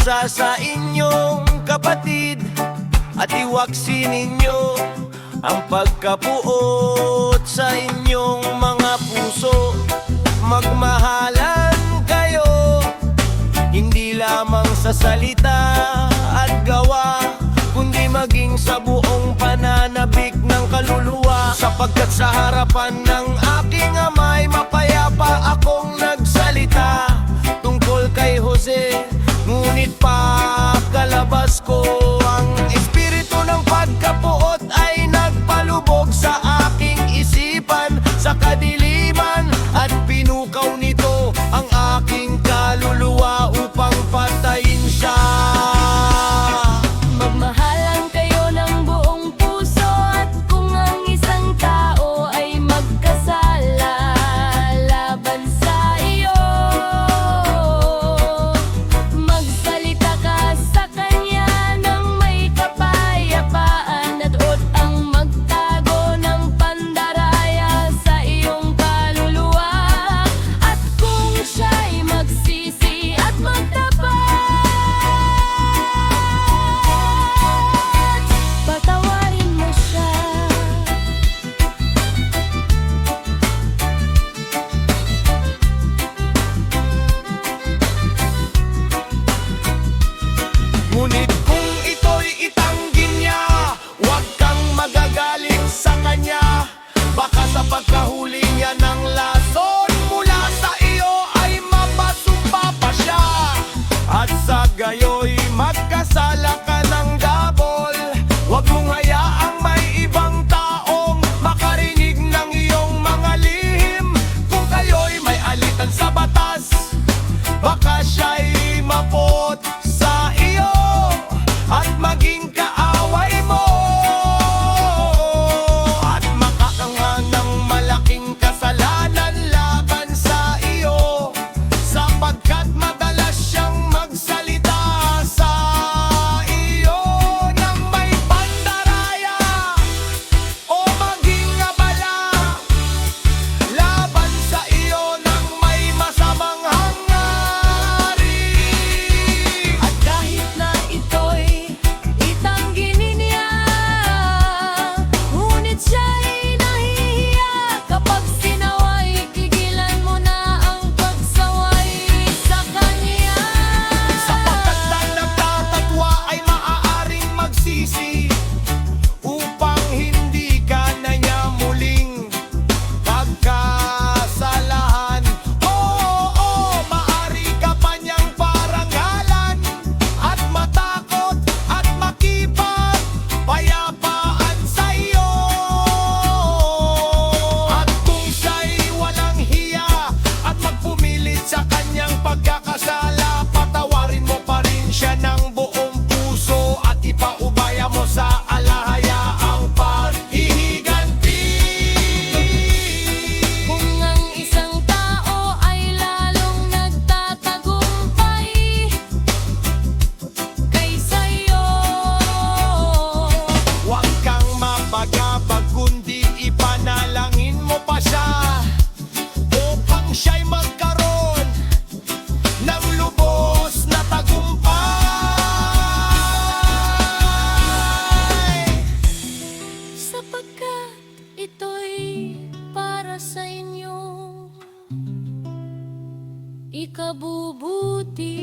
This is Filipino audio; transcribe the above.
isa sa inyong kapatid at iwaksi ninyo ang pagkapuot sa inyong mga puso. Magmahalan kayo, hindi lamang sa salita at gawa, kundi maging sa buong pananabik ng kaluluwa. Sapagkat sa harapan ng aking amay, mapayapa akong nagsalita tungkol kay Jose. Ngunit pagkalabas ko, ang espiritu ng pagkapuot ay nagpalubog sa aking isipan, sa kadiliman, at pinukaw nito ang aking kaluluwa upang patayin siya. Magmahalan kayo ng buong puso, at kung ang isang tao ay magkasala laban sa iyo, magsalita ka sa kanya ng may kapayapaan, at huwag ang magtago ng pandaraya sa iyong kaluluwa. At kung siya'y magsisi at magtapat, patawarin mo siya. Ngunit kung ito'y itanggi niya, huwag kang magagaling sa kanya. Baka sa pagkahuli niya ng lason mula sa iyo ay mapasumpa pa siya, at sa gayo'y magkasala ka ng dabol. Huwag mong hayaang may ibang taong makarinig ng iyong mga lihim. Kung kayo'y may alitan sa batas, baka siya'y mapot sa iyo at maging kaaway mo, at makakanga ng malaking kasalanan laban sa iyo, sapagkat madalas siyang magsalita sa iyo ng may pandaraya o maging abala laban sa iyo ng may masamang hangarin. At kahit na ito'y itanggi niya, ngunit siya'y nahihiya. Kapag sinaway, tigilan mo na ang pagsaway sa kanya. Sapagkat na nagtatatwa ay maaaring magsisi upang hindi ka na niya muling pagkasalahan. Oo, maaari ka pa niyang parangalan at matakot at makipagpayapaan sa iyo. At kung siya'y walang hiya at magpumilit sa kanyang pagkakasala, patawarin mo pa rin siya ng buong puso at ipaubaya mo sa alahaya ang paghihiganti. Kung ang isang tao ay lalong nagtatagumpay kaysa iyo, Huwag kang mapagabag, kundi ipanalangin mo pa siya upang siya'y magkaroon ng lubos na tagumpay. sapagkat ito'y para sa inyo ikabubuti.